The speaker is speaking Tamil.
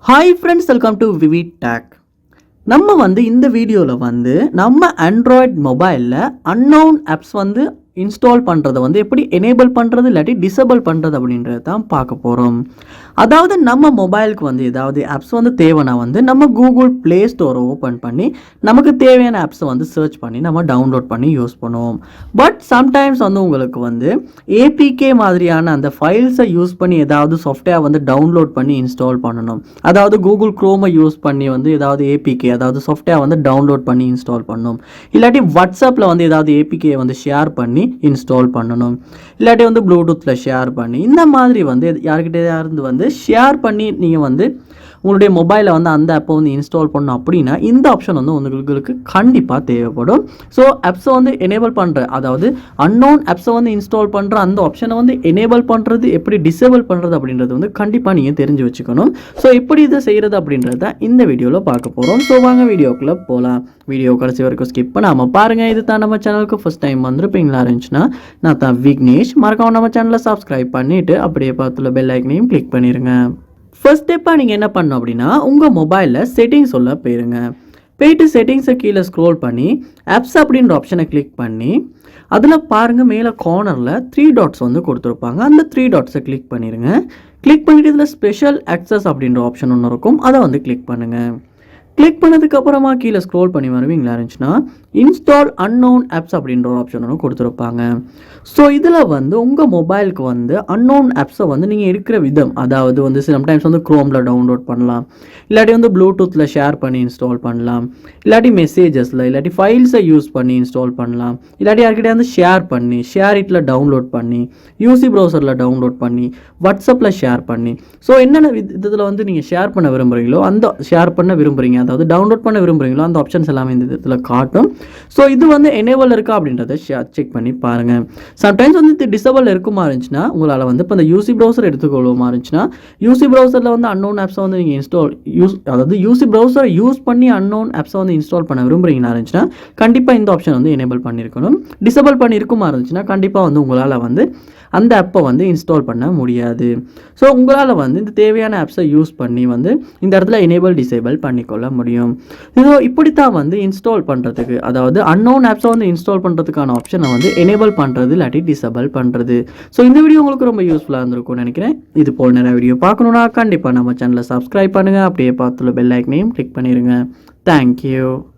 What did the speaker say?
Hi friends, welcome to VividTech. நம்ம இந்த வீடியோவில் நம்ம ஆண்ட்ராய்ட் மொபைலில் அன்னோன் ஆப்ஸ் இன்ஸ்டால் பண்ணுறதை எப்படி எனேபிள் பண்ணுறது இல்லாட்டி டிசேபிள் பண்ணுறது அப்படின்றது தான் பார்க்க போகிறோம். அதாவது நம்ம மொபைலுக்கு ஏதாவது ஆப்ஸ் தேவைன்னா நம்ம கூகுள் ப்ளே ஸ்டோரை ஓப்பன் பண்ணி நமக்கு தேவையான ஆப்ஸை சர்ச் பண்ணி நம்ம டவுன்லோட் பண்ணி யூஸ் பண்ணுவோம். பட் சம்டைம்ஸ் உங்களுக்கு ஏபிகே மாதிரியான அந்த ஃபைல்ஸை யூஸ் பண்ணி ஏதாவது சாஃப்ட்வேர் டவுன்லோட் பண்ணி இன்ஸ்டால் பண்ணணும். அதாவது கூகுள் க்ரோமை யூஸ் பண்ணி ஏதாவது ஏபிகே அதாவது சாஃப்ட்வேர் டவுன்லோட் பண்ணி இன்ஸ்டால் பண்ணணும். இல்லாட்டி வாட்ஸ்அப்பில் ஏதாவது ஏபிகே ஷேர் பண்ணி இன்ஸ்டால் பண்ணணும். இல்லாட்டி ப்ளூடூத்தில் ஷேர் பண்ணி இந்த மாதிரி யார்கிட்ட இருந்து ஷேர் பண்ணி நீங்கள் உங்களுடைய மொபைலில் அந்த ஆப்பை இன்ஸ்டால் பண்ணணும் அப்படின்னா இந்த ஆப்ஷன் உங்களுக்கு கண்டிப்பாக தேவைப்படும். ஸோ ஆப்ஸை எனேபிள் பண்ணுற அதாவது அன்னோன் ஆப்ஸை இன்ஸ்டால் பண்ணுற அந்த ஆப்ஷனை எனேபிள் பண்ணுறது எப்படி டிசேபிள் பண்ணுறது அப்படின்றது கண்டிப்பாக நீங்கள் தெரிஞ்சு வச்சுக்கணும். ஸோ எப்படி இதை செய்கிறது அப்படின்றது தான் இந்த வீடியோவில் பார்க்க போகிறோம். ஸோ வாங்க வீடியோக்குள்ளே போகலாம். வீடியோ கடைசி வரைக்கும் ஸ்கிப் பண்ணாமல் பாருங்கள். இது தான் நம்ம சேனலுக்கு ஃபஸ்ட் டைம் வந்திருப்பீங்களா இருந்துச்சுன்னா நான் தான் விக்னேஷ். மறக்காம நம்ம சேனலை சப்ஸ்கிரைப் பண்ணிவிட்டு அப்படியே பார்த்துல பெல் ஐக்கனையும் கிளிக் பண்ணிடுங்க. ஃபர்ஸ்ட் ஸ்டெப்பாக நீங்கள் என்ன பண்ணணும் அப்படின்னா உங்கள் மொபைலில் செட்டிங்ஸ் உள்ள போயிட்டு செட்டிங்ஸை கீழே ஸ்க்ரோல் பண்ணி ஆப்ஸ் அப்படின்ற ஆப்ஷனை கிளிக் பண்ணி அதில் பாருங்கள் மேலே கார்னரில் 3 டாட்ஸ் கொடுத்துருப்பாங்க. அந்த 3 டாட்ஸை கிளிக் பண்ணிடுங்க. கிளிக் பண்ணிவிட்டு இதில் ஸ்பெஷல் ஆக்சஸ் அப்படின்ற ஆப்ஷன் ஒன்று இருக்கும், அதை கிளிக் பண்ணுங்கள். கிளிக் பண்ணதுக்கு அப்புறமா கீழே ஸ்க்ரோல் பண்ணி வருவீங்களா இருந்துச்சுன்னா இன்ஸ்டால் அன்னோன் ஆப்ஸ் அப்படின்ற ஒரு ஆப்ஷன் ஒன்று கொடுத்துருப்பாங்க. ஸோ இதில் உங்கள் மொபைலுக்கு அன்னோன் ஆப்ஸை நீங்கள் இருக்கிற விதம் அதாவது சம்டைம்ஸ் க்ரோமில் டவுன்லோட் பண்ணலாம், இல்லாட்டி ப்ளூடூத்தில் ஷேர் பண்ணி இன்ஸ்டால் பண்ணலாம், இல்லாட்டி மெசேஜஸில் இல்லாட்டி ஃபைல்ஸை யூஸ் பண்ணி இன்ஸ்டால் பண்ணலாம், இல்லாட்டி யார்கிட்ட ஷேர் பண்ணி ஷேர் இட்டில் டவுன்லோட் பண்ணி யூசி ப்ரௌசரில் டவுன்லோட் பண்ணி வாட்ஸ்அப்பில் ஷேர் பண்ணி ஸோ என்னென்ன விதத்தில் நீங்கள் ஷேர் பண்ண விரும்புகிறீங்களோ அந்த ஷேர் பண்ண விரும்புகிறீங்க அதாவது டவுன்லோட் பண்ண விரும்புகிறீங்களோ அந்த ஆப்ஷன்ஸ் எல்லாமே இந்த இதில் காட்டும். ஸோ இது எனேபிள் இருக்கா அப்படின்றத செக் பண்ணி பாருங்கள். சம்டைம்ஸ் இது டிசேபிள் இருக்குமா இருந்துச்சுன்னா உங்களால் இப்போ இந்த யூசி ப்ரௌசர் எடுத்துக்கொள்ளுமா இருந்துச்சுன்னா யூசி ப்ரௌசரில் அன்னோன் ஆப்ஸை நீங்கள் அதாவது யூசி ப்ரௌசரை யூஸ் பண்ணி அன்னோன் ஆப்ஸை இன்ஸ்டால் பண்ண விரும்புகிறீங்களா இருந்துச்சுன்னா கண்டிப்பாக இந்த ஆப்ஷன் எனேபிள் பண்ணியிருக்கணும். டிசேபிள் பண்ணியிருக்குமா இருந்துச்சுன்னா கண்டிப்பாக உங்களால் அந்த ஆப்பை இன்ஸ்டால் பண்ண முடியாது. ஸோ உங்களால் இந்த தேவையான ஆப்ஸை யூஸ் பண்ணி இந்த இடத்துல எனேபிள் டிசேபிள் பண்ணிக்கொள்ள முடியும். ஸோ இப்படித்தான் இன்ஸ்டால் பண்ணுறதுக்கு அதாவது அன்னோன் ஆப்ஸை இன்ஸ்டால் பண்ணுறதுக்கான ஆப்ஷனை எனேபிள் பண்ணுறது இல்லாட்டி டிசேபிள் பண்ணுறது. ஸோ இந்த வீடியோ உங்களுக்கு ரொம்ப யூஸ்ஃபுல்லாக இருந்திருக்கும்னு நினைக்கிறேன். இது போல் நிறைய வீடியோ பார்க்கணுன்னா கண்டிப்பாக நம்ம சேனலை சப்ஸ்கிரைப் பண்ணுங்கள். அப்படியே பார்த்துள்ள பெல் ஐக்கனையும் கிளிக் பண்ணிடுங்க. தேங்க்யூ.